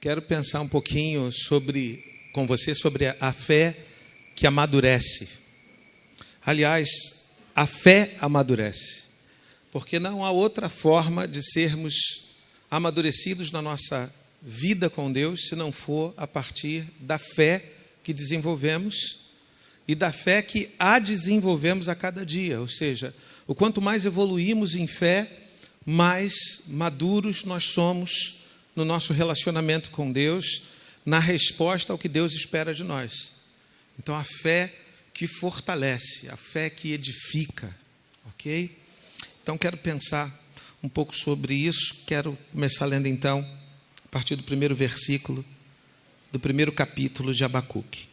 Quero pensar um pouquinho com você sobre a fé que amadurece. Aliás, a fé amadurece, porque não há outra forma de sermos amadurecidos na nossa vida com Deus se não for a partir da fé que desenvolvemos e da fé que a desenvolvemos a cada dia. Ou seja, o quanto mais evoluímos em fé, mais maduros nós somos no nosso relacionamento com Deus, na resposta ao que Deus espera de nós. Então, a fé que fortalece, a fé que edifica, ok? Então, quero pensar um pouco sobre isso. Quero começar lendo, então, a partir do primeiro versículo, do primeiro capítulo de Abacuque.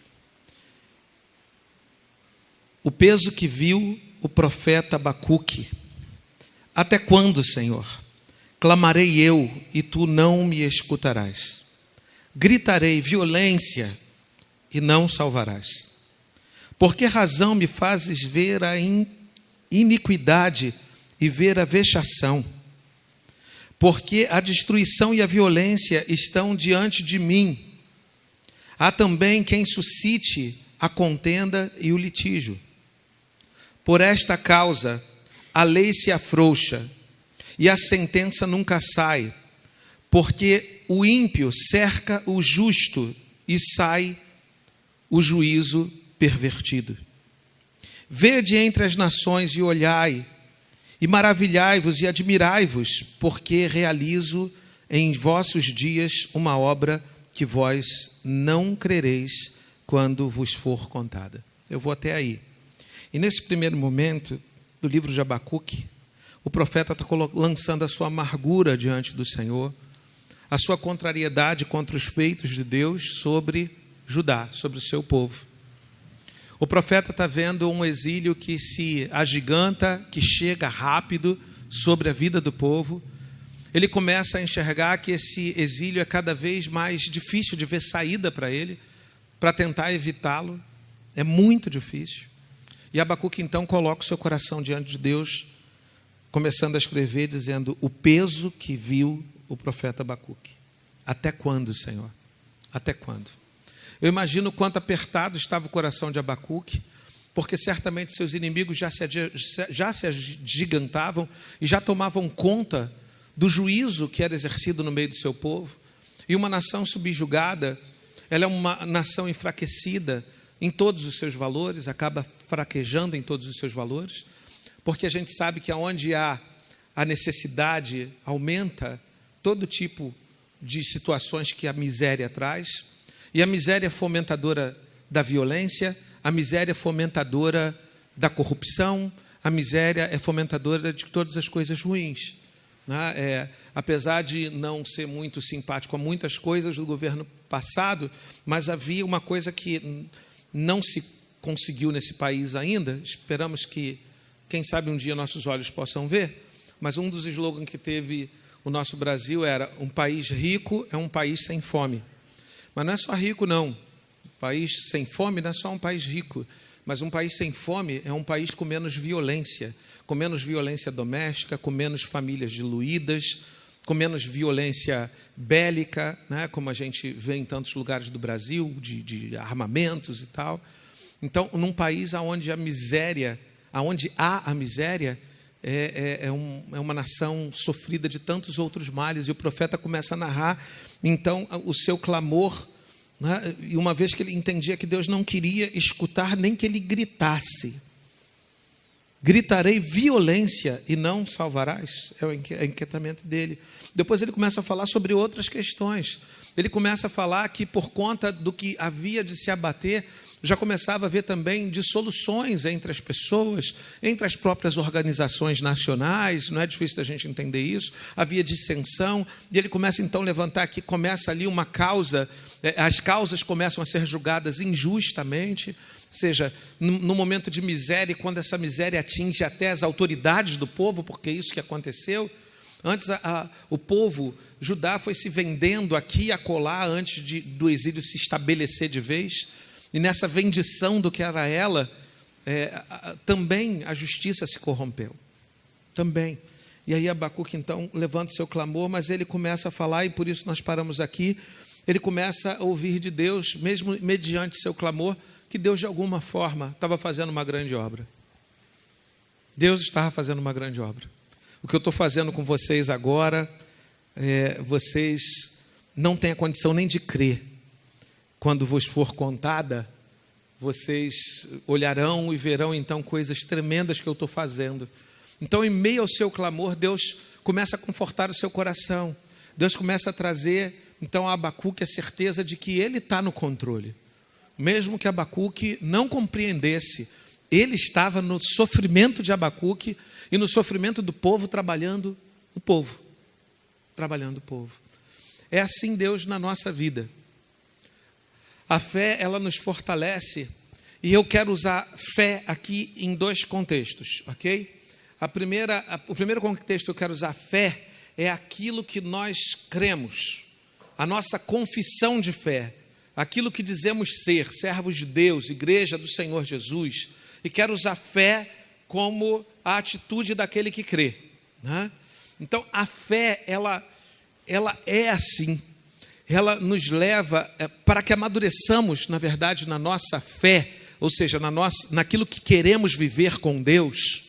O peso que viu o profeta Abacuque. Até quando, Senhor? Clamarei eu, e tu não me escutarás. Gritarei violência, e não salvarás. Por que razão me fazes ver a iniquidade e ver a vexação? Porque a destruição e a violência estão diante de mim. Há também quem suscite a contenda e o litígio. Por esta causa, a lei se afrouxa, e a sentença nunca sai, porque o ímpio cerca o justo e sai o juízo pervertido. Vede entre as nações e olhai, e maravilhai-vos e admirai-vos, porque realizo em vossos dias uma obra que vós não crereis quando vos for contada. Eu vou até aí. E nesse primeiro momento do livro de Abacuque, o profeta está lançando a sua amargura diante do Senhor, a sua contrariedade contra os feitos de Deus sobre Judá, sobre o seu povo. O profeta está vendo um exílio que se agiganta, que chega rápido sobre a vida do povo. Ele começa a enxergar que esse exílio é cada vez mais difícil de ver saída para ele, para tentar evitá-lo. É muito difícil. E Abacuque então coloca o seu coração diante de Deus, começando a escrever, dizendo: o peso que viu o profeta Abacuque. Até quando, Senhor? Até quando? Eu imagino quanto apertado estava o coração de Abacuque, porque certamente seus inimigos já se agigantavam e já tomavam conta do juízo que era exercido no meio do seu povo. E uma nação subjugada, ela é uma nação enfraquecida em todos os seus valores, acaba fraquejando em todos os seus valores, porque a gente sabe que aonde há a necessidade, aumenta todo tipo de situações que a miséria traz, e a miséria é fomentadora da violência, a miséria é fomentadora da corrupção, a miséria é fomentadora de todas as coisas ruins. Apesar de não ser muito simpático a muitas coisas do governo passado, mas havia uma coisa que não se conseguiu nesse país ainda, esperamos que, quem sabe um dia nossos olhos possam ver, mas um dos slogans que teve o nosso Brasil era: um país rico é um país sem fome. Mas não é só rico, não. Um país sem fome não é só um país rico, mas um país sem fome é um país com menos violência doméstica, com menos famílias diluídas, com menos violência bélica, né, como a gente vê em tantos lugares do Brasil, de armamentos e tal. Então, num país onde há a miséria, é uma nação sofrida de tantos outros males, e o profeta começa a narrar, então, o seu clamor, né, e uma vez que ele entendia que Deus não queria escutar nem que ele gritasse. Gritarei violência e não salvarás, é o inquietamento dele. Depois ele começa a falar sobre outras questões. Ele começa a falar que por conta do que havia de se abater, já começava a haver também dissoluções entre as pessoas, entre as próprias organizações nacionais, não é difícil da gente entender isso, havia dissensão, e ele começa então a levantar que começa ali uma causa, as causas começam a ser julgadas injustamente, ou seja, no momento de miséria, quando essa miséria atinge até as autoridades do povo, porque é isso que aconteceu. Antes o povo, Judá, foi se vendendo aqui e acolá antes do exílio se estabelecer de vez. E nessa vendição do que era ela, também a justiça se corrompeu. Também. E aí Abacuque então levanta o seu clamor, mas ele começa a falar, e por isso nós paramos aqui, ele começa a ouvir de Deus, mesmo mediante seu clamor, que Deus de alguma forma estava fazendo uma grande obra. Deus estava fazendo uma grande obra. O que eu estou fazendo com vocês agora, vocês não têm a condição nem de crer. Quando vos for contada, vocês olharão e verão então coisas tremendas que eu estou fazendo. Então, em meio ao seu clamor, Deus começa a confortar o seu coração. Deus começa a trazer então a Abacuque a certeza de que ele está no controle. Mesmo que Abacuque não compreendesse, ele estava no sofrimento de Abacuque e no sofrimento do povo, trabalhando o povo. Trabalhando o povo. É assim Deus na nossa vida. A fé, ela nos fortalece, e eu quero usar fé aqui em dois contextos, ok? O primeiro contexto que eu quero usar fé é aquilo que nós cremos, a nossa confissão de fé, aquilo que dizemos ser, servos de Deus, igreja do Senhor Jesus, e quero usar fé como a atitude daquele que crê, né? Então, a fé, ela é assim, ela nos leva para que amadureçamos, na verdade, na nossa fé, ou seja, naquilo que queremos viver com Deus,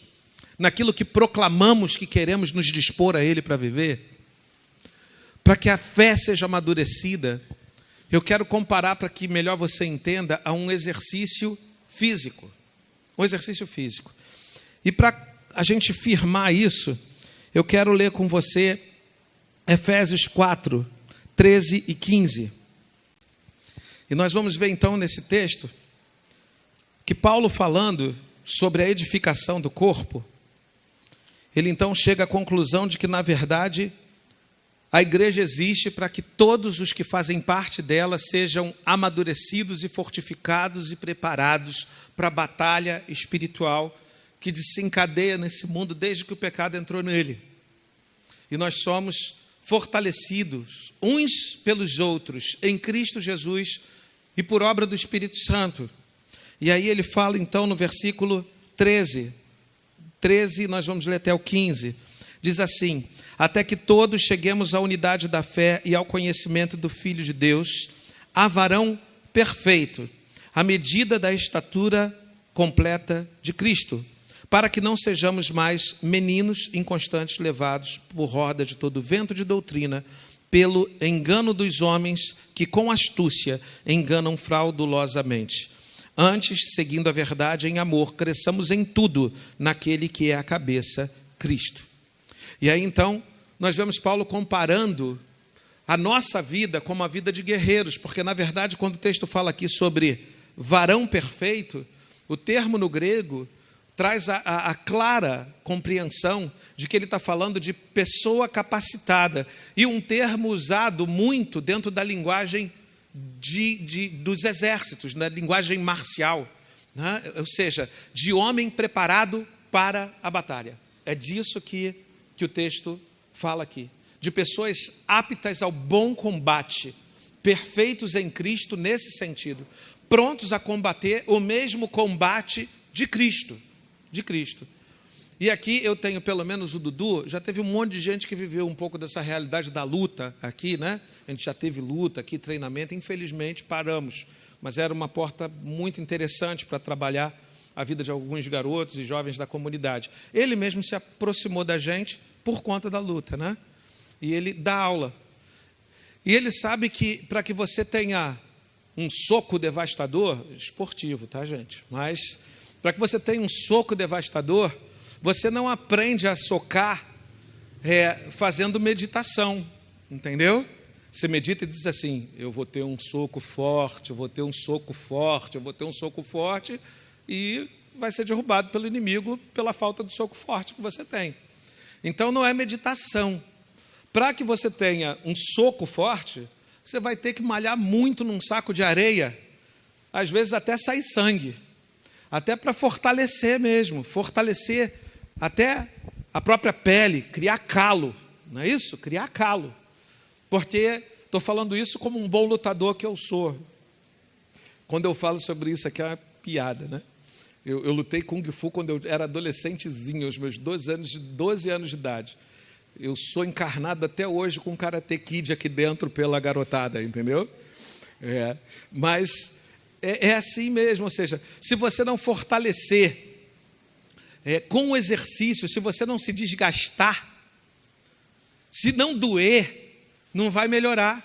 naquilo que proclamamos que queremos nos dispor a Ele para viver. Para que a fé seja amadurecida, eu quero comparar, para que melhor você entenda, a um exercício físico. Um exercício físico. E para a gente firmar isso, eu quero ler com você Efésios 4, 13 e 15. E nós vamos ver então nesse texto que Paulo, falando sobre a edificação do corpo, ele então chega à conclusão de que, na verdade, a igreja existe para que todos os que fazem parte dela sejam amadurecidos e fortificados e preparados para a batalha espiritual que desencadeia nesse mundo desde que o pecado entrou nele. E nós somos fortalecidos uns pelos outros em Cristo Jesus e por obra do Espírito Santo. E aí ele fala então no versículo 13, nós vamos ler até o 15, diz assim: até que todos cheguemos à unidade da fé e ao conhecimento do Filho de Deus, a varão perfeito, à medida da estatura completa de Cristo, para que não sejamos mais meninos inconstantes, levados por roda de todo vento de doutrina, pelo engano dos homens que com astúcia enganam fraudulosamente. Antes, seguindo a verdade em amor, cresçamos em tudo naquele que é a cabeça, Cristo. E aí então, nós vemos Paulo comparando a nossa vida como a vida de guerreiros, porque na verdade, quando o texto fala aqui sobre varão perfeito, o termo no grego traz a clara compreensão de que ele está falando de pessoa capacitada, e um termo usado muito dentro da linguagem dos exércitos, na linguagem marcial, né? Ou seja, de homem preparado para a batalha. É disso que o texto fala aqui, de pessoas aptas ao bom combate, perfeitos em Cristo nesse sentido, prontos a combater o mesmo combate de Cristo. E aqui eu tenho pelo menos o Dudu, já teve um monte de gente que viveu um pouco dessa realidade da luta aqui, né? A gente já teve luta aqui, treinamento, infelizmente paramos, mas era uma porta muito interessante para trabalhar a vida de alguns garotos e jovens da comunidade. Ele mesmo se aproximou da gente por conta da luta, né? E ele dá aula. E ele sabe que para que você tenha um soco devastador, esportivo, tá, gente? Mas para que você tenha um soco devastador, você não aprende a socar fazendo meditação, entendeu? Você medita e diz assim: eu vou ter um soco forte, eu vou ter um soco forte, eu vou ter um soco forte, e vai ser derrubado pelo inimigo pela falta do soco forte que você tem. Então não é meditação. Para que você tenha um soco forte, você vai ter que malhar muito num saco de areia, às vezes até sair sangue, até para fortalecer mesmo, fortalecer até a própria pele, criar calo, não é isso? Criar calo. Porque estou falando isso como um bom lutador que eu sou. Quando eu falo sobre isso aqui é uma piada, né? Eu lutei Kung Fu quando eu era adolescentezinho, aos meus 12 anos de idade. Eu sou encarnado até hoje com Karate Kid aqui dentro pela garotada, entendeu? Mas é assim mesmo, ou seja, se você não fortalecer com o exercício, se você não se desgastar, se não doer, não vai melhorar.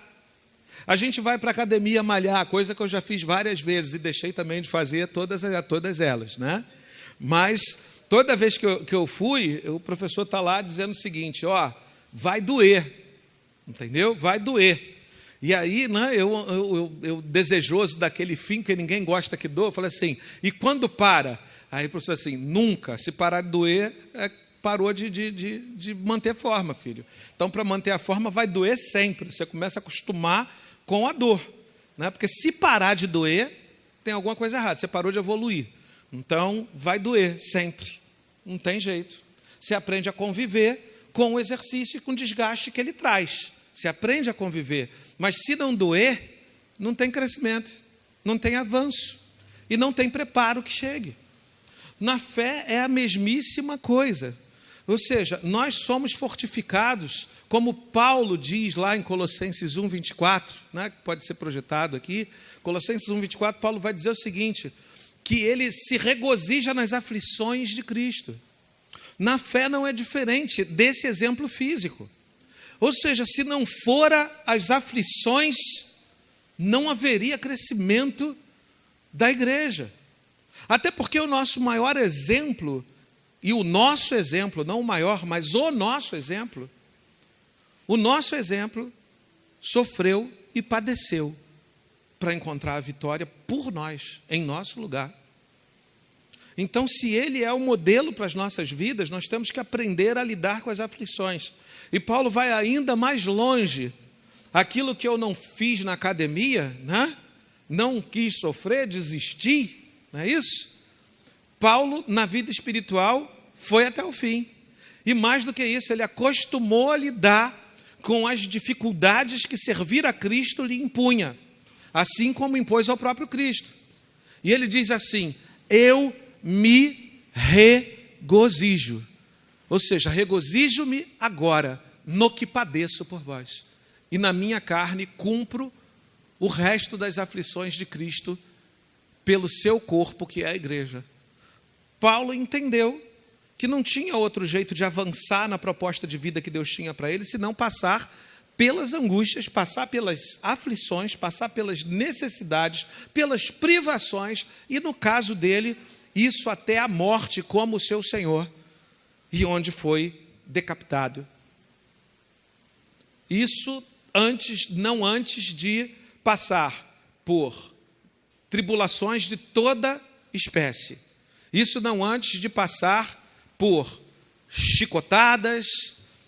A gente vai para a academia malhar, coisa que eu já fiz várias vezes e deixei também de fazer todas elas, né? Mas toda vez que eu fui, o professor está lá dizendo o seguinte, vai doer, entendeu? Vai doer. E aí, né, eu desejoso daquele fim, porque ninguém gosta que doa, eu falei assim, e quando para? Aí o professor assim, nunca, se parar de doer, parou de manter forma, filho. Então, para manter a forma, vai doer sempre, você começa a acostumar com a dor, né? Porque se parar de doer, tem alguma coisa errada, você parou de evoluir. Então, vai doer sempre, não tem jeito. Você aprende a conviver com o exercício e com o desgaste que ele traz. Você aprende a conviver, mas se não doer, não tem crescimento, não tem avanço e não tem preparo que chegue. Na fé é a mesmíssima coisa. Ou seja, nós somos fortificados, como Paulo diz lá em Colossenses 1:24, né, que pode ser projetado aqui. Colossenses 1:24, Paulo vai dizer o seguinte, que ele se regozija nas aflições de Cristo. Na fé não é diferente desse exemplo físico. Ou seja, se não fora as aflições, não haveria crescimento da igreja. Até porque o nosso maior exemplo, e o nosso exemplo, não o maior, mas o nosso exemplo sofreu e padeceu para encontrar a vitória por nós, em nosso lugar. Então, se ele é o modelo para as nossas vidas, nós temos que aprender a lidar com as aflições. E Paulo vai ainda mais longe. Aquilo que eu não fiz na academia, né? Não quis sofrer, desisti, não é isso? Paulo, na vida espiritual, foi até o fim. E mais do que isso, ele acostumou a lidar com as dificuldades que servir a Cristo lhe impunha, assim como impôs ao próprio Cristo. E ele diz assim, eu me regozijo. Ou seja, regozijo-me agora no que padeço por vós. E na minha carne cumpro o resto das aflições de Cristo pelo seu corpo, que é a igreja. Paulo entendeu que não tinha outro jeito de avançar na proposta de vida que Deus tinha para ele, senão passar pelas angústias, passar pelas aflições, passar pelas necessidades, pelas privações, e no caso dele, isso até a morte como o seu Senhor, e onde foi decapitado. Isso não antes de passar por tribulações de toda espécie. Isso não antes de passar por chicotadas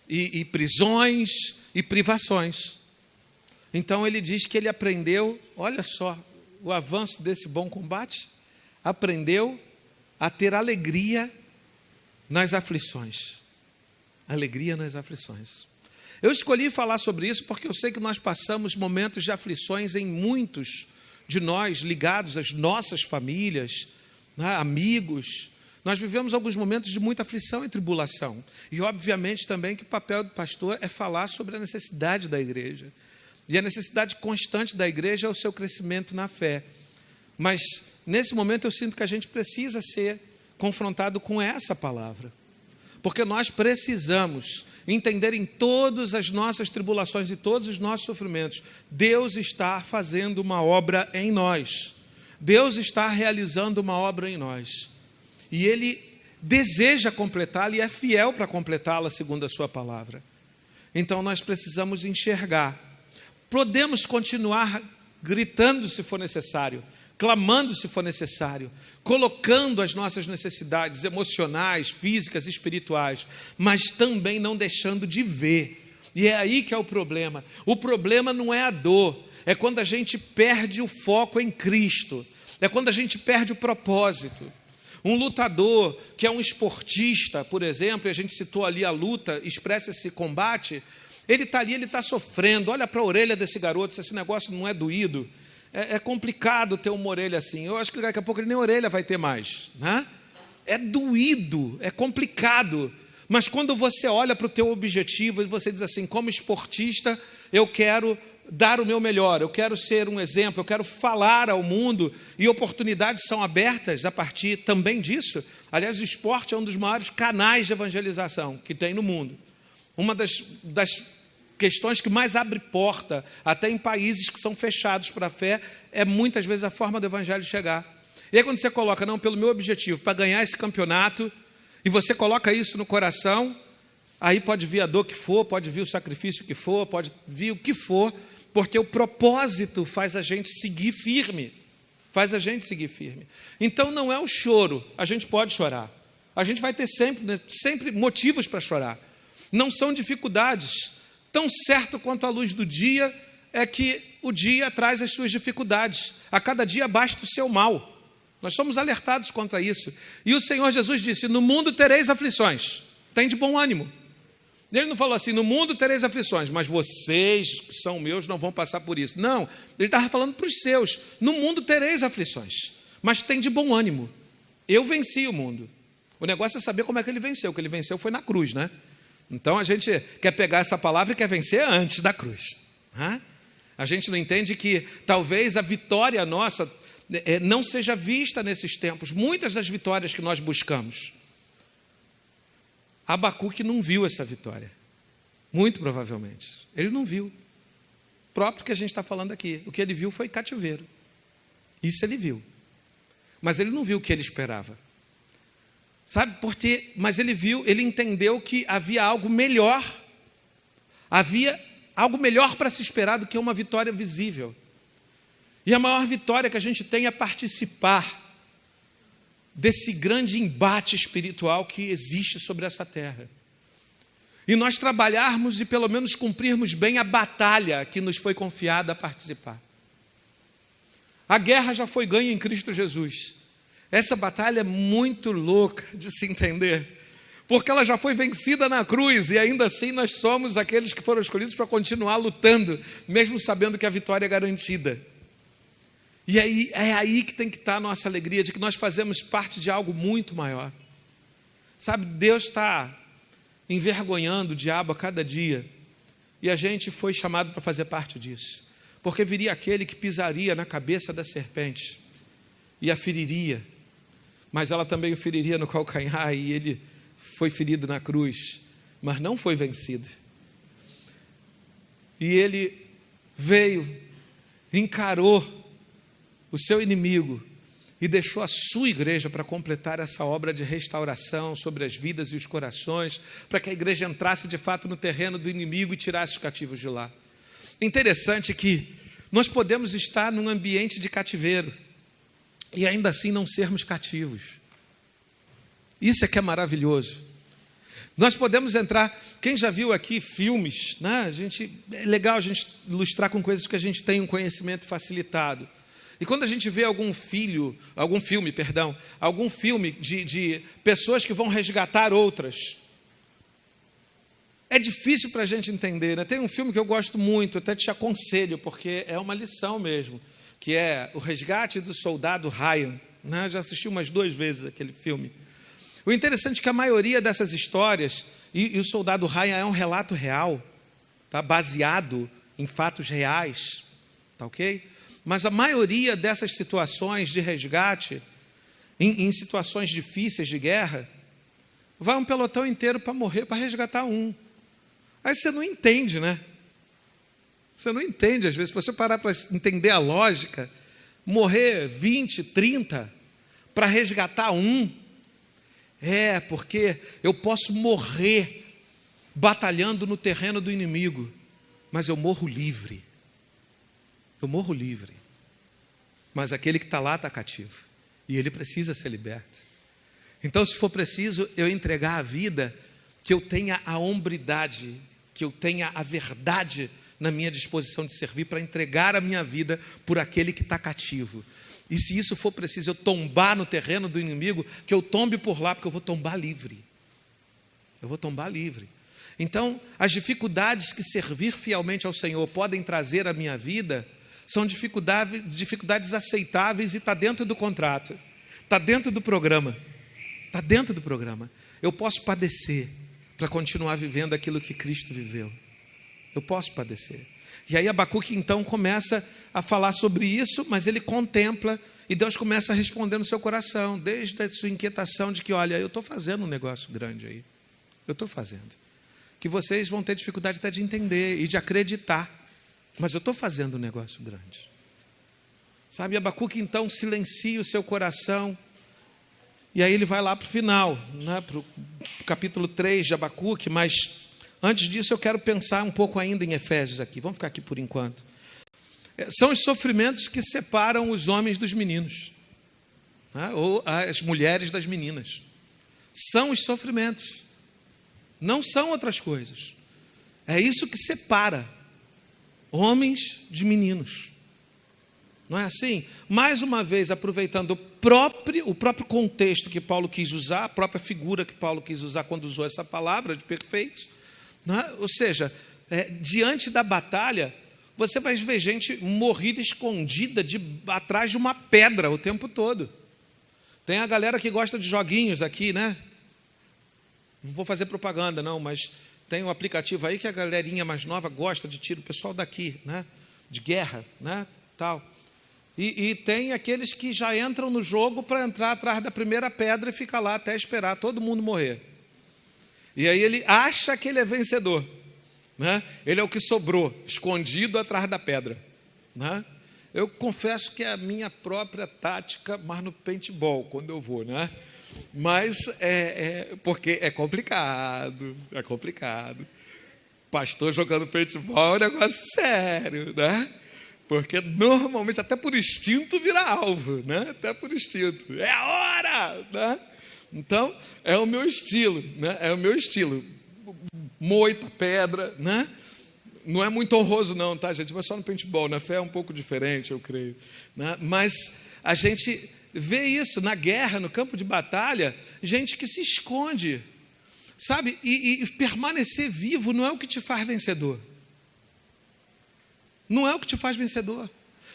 e prisões e privações. Então ele diz que ele aprendeu, olha só, o avanço desse bom combate, aprendeu a ter alegria nas aflições. Alegria nas aflições. Eu escolhi falar sobre isso porque eu sei que nós passamos momentos de aflições em muitos de nós, ligados às nossas famílias, né, amigos. Nós vivemos alguns momentos de muita aflição e tribulação. E, obviamente, também que o papel do pastor é falar sobre a necessidade da igreja. E a necessidade constante da igreja é o seu crescimento na fé. Mas, nesse momento, eu sinto que a gente precisa ser confrontado com essa palavra. Porque nós precisamos entender em todas as nossas tribulações e todos os nossos sofrimentos, Deus está fazendo uma obra em nós. Deus está realizando uma obra em nós. E Ele deseja completá-la e é fiel para completá-la segundo a sua palavra. Então nós precisamos enxergar. Podemos continuar gritando se for necessário, clamando se for necessário, colocando as nossas necessidades emocionais, físicas, espirituais, mas também não deixando de ver. E é aí que é o problema. O problema não é a dor, é quando a gente perde o foco em Cristo, é quando a gente perde o propósito. Um lutador que é um esportista, por exemplo, e a gente citou ali a luta, expressa esse combate, ele está ali, ele está sofrendo, olha para a orelha desse garoto, se esse negócio não é doído, é complicado ter uma orelha assim, eu acho que daqui a pouco ele nem orelha vai ter mais, né? É doído, é complicado, Mas quando você olha para o teu objetivo e você diz assim, como esportista, eu quero dar o meu melhor, eu quero ser um exemplo, eu quero falar ao mundo, e oportunidades são abertas a partir também disso. Aliás, o esporte é um dos maiores canais de evangelização que tem no mundo. Uma das questões que mais abre porta, até em países que são fechados para a fé, é muitas vezes a forma do evangelho chegar. E aí quando você coloca, não, pelo meu objetivo, para ganhar esse campeonato, e você coloca isso no coração, aí pode vir a dor que for, pode vir o sacrifício que for, pode vir o que for, porque o propósito faz a gente seguir firme. Faz a gente seguir firme. Então não é o choro, a gente pode chorar. A gente vai ter sempre motivos para chorar. Não são dificuldades. Tão certo quanto a luz do dia é que o dia traz as suas dificuldades. A cada dia basta o seu mal. Nós somos alertados contra isso. E o Senhor Jesus disse, no mundo tereis aflições. Tem de bom ânimo. Ele não falou assim, no mundo tereis aflições, mas vocês que são meus não vão passar por isso. Não, ele estava falando para os seus. No mundo tereis aflições, mas tem de bom ânimo. Eu venci o mundo. O negócio é saber como é que ele venceu. O que ele venceu foi na cruz, né? Então a gente quer pegar essa palavra e quer vencer antes da cruz. A gente não entende que talvez a vitória nossa não seja vista nesses tempos. Muitas das vitórias que nós buscamos, Abacuque não viu essa vitória. Muito provavelmente. Ele não viu. Próprio que a gente está falando aqui. O que ele viu foi cativeiro. Isso ele viu. Mas ele não viu o que ele esperava. Sabe por quê? Mas ele viu, ele entendeu que havia algo melhor. Havia algo melhor para se esperar do que uma vitória visível. E a maior vitória que a gente tem é participar desse grande embate espiritual que existe sobre essa terra. E nós trabalharmos e pelo menos cumprirmos bem a batalha que nos foi confiada a participar. A guerra já foi ganha em Cristo Jesus. Essa batalha é muito louca de se entender, porque ela já foi vencida na cruz e ainda assim nós somos aqueles que foram escolhidos para continuar lutando, mesmo sabendo que a vitória é garantida. E aí, é aí que tem que estar a nossa alegria, de que nós fazemos parte de algo muito maior. Sabe, Deus está envergonhando o diabo a cada dia, e a gente foi chamado para fazer parte disso, porque viria aquele que pisaria na cabeça da serpente, e a feriria, mas ela também o feriria no calcanhar, e ele foi ferido na cruz, mas não foi vencido. E ele veio, encarou o seu inimigo e deixou a sua igreja para completar essa obra de restauração sobre as vidas e os corações, para que a igreja entrasse de fato no terreno do inimigo e tirasse os cativos de lá. Interessante que nós podemos estar num ambiente de cativeiro e ainda assim não sermos cativos. Isso é que é maravilhoso. Nós podemos entrar, quem já viu aqui filmes, né? É legal a gente ilustrar com coisas que a gente tem um conhecimento facilitado. E quando a gente vê algum filme de pessoas que vão resgatar outras, é difícil para a gente entender, né? Tem um filme que eu gosto muito, até te aconselho, porque é uma lição mesmo, que é O Resgate do Soldado Ryan, né? Já assisti umas 2 vezes aquele filme. O interessante é que a maioria dessas histórias, e o Soldado Ryan é um relato real, tá? Baseado em fatos reais, tá ok? Mas a maioria dessas situações de resgate, em situações difíceis de guerra, vai um pelotão inteiro para morrer, para resgatar um. Aí você não entende, né? Você não entende, às vezes, se você parar para entender a lógica, morrer 20, 30 para resgatar um, porque eu posso morrer batalhando no terreno do inimigo, mas eu morro livre. Eu morro livre, mas aquele que está lá está cativo, e ele precisa ser liberto. Então, se for preciso eu entregar a vida, que eu tenha a hombridade, que eu tenha a verdade na minha disposição de servir, para entregar a minha vida por aquele que está cativo. E se isso for preciso eu tombar no terreno do inimigo, que eu tombe por lá, porque eu vou tombar livre. Eu vou tombar livre. Então, as dificuldades que servir fielmente ao Senhor podem trazer à minha vida, são dificuldades aceitáveis e está dentro do contrato, está dentro do programa, está dentro do programa. Eu posso padecer, para continuar vivendo aquilo que Cristo viveu. Eu posso padecer. E aí Abacuque então começa a falar sobre isso, mas ele contempla e Deus começa a responder no seu coração, desde a sua inquietação de que, olha, eu estou fazendo um negócio grande aí. Eu estou fazendo. Que vocês vão ter dificuldade até de entender e de acreditar. Mas eu estou fazendo um negócio grande. Sabe, Abacuque então silencia o seu coração. E aí ele vai lá para o final, né, para o capítulo 3 de Abacuque, mas antes disso eu quero pensar um pouco ainda em Efésios aqui. Vamos ficar aqui por enquanto. São os sofrimentos que separam os homens dos meninos, né, ou as mulheres das meninas. São os sofrimentos. Não são outras coisas. É isso que separa homens de meninos. Não é assim? Mais uma vez, aproveitando o próprio contexto que Paulo quis usar, a própria figura que Paulo quis usar quando usou essa palavra de perfeitos, né? Ou seja, diante da batalha, você vai ver gente morrida, escondida atrás de uma pedra o tempo todo. Tem a galera que gosta de joguinhos aqui, né? Não vou fazer propaganda não, mas tem um aplicativo aí que a galerinha mais nova gosta de tiro, o pessoal daqui, né? De guerra, né? Tal. E tem aqueles que já entram no jogo para entrar atrás da primeira pedra e ficar lá até esperar todo mundo morrer. E aí ele acha que ele é vencedor, né? Ele é o que sobrou, escondido atrás da pedra, né? Eu confesso que é a minha própria tática, mas no paintball, quando eu vou, né? Mas porque é complicado. Pastor jogando paintball é um negócio sério, né? Porque normalmente, até por instinto, vira alvo, né? Até por instinto. É a hora! Né? Então, é o meu estilo, né? É o meu estilo. Moita, pedra, né? Não é muito honroso não, tá, gente? Mas só no paintball, na fé é um pouco diferente, eu creio. Né? Mas a gente vê isso na guerra, no campo de batalha, gente que se esconde, sabe? E permanecer vivo não é o que te faz vencedor. Não é o que te faz vencedor.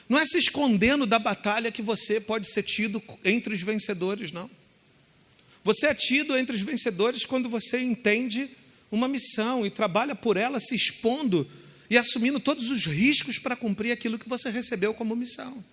Não é se escondendo da batalha que você pode ser tido entre os vencedores, não. Você é tido entre os vencedores quando você entende uma missão e trabalha por ela, se expondo e assumindo todos os riscos para cumprir aquilo que você recebeu como missão.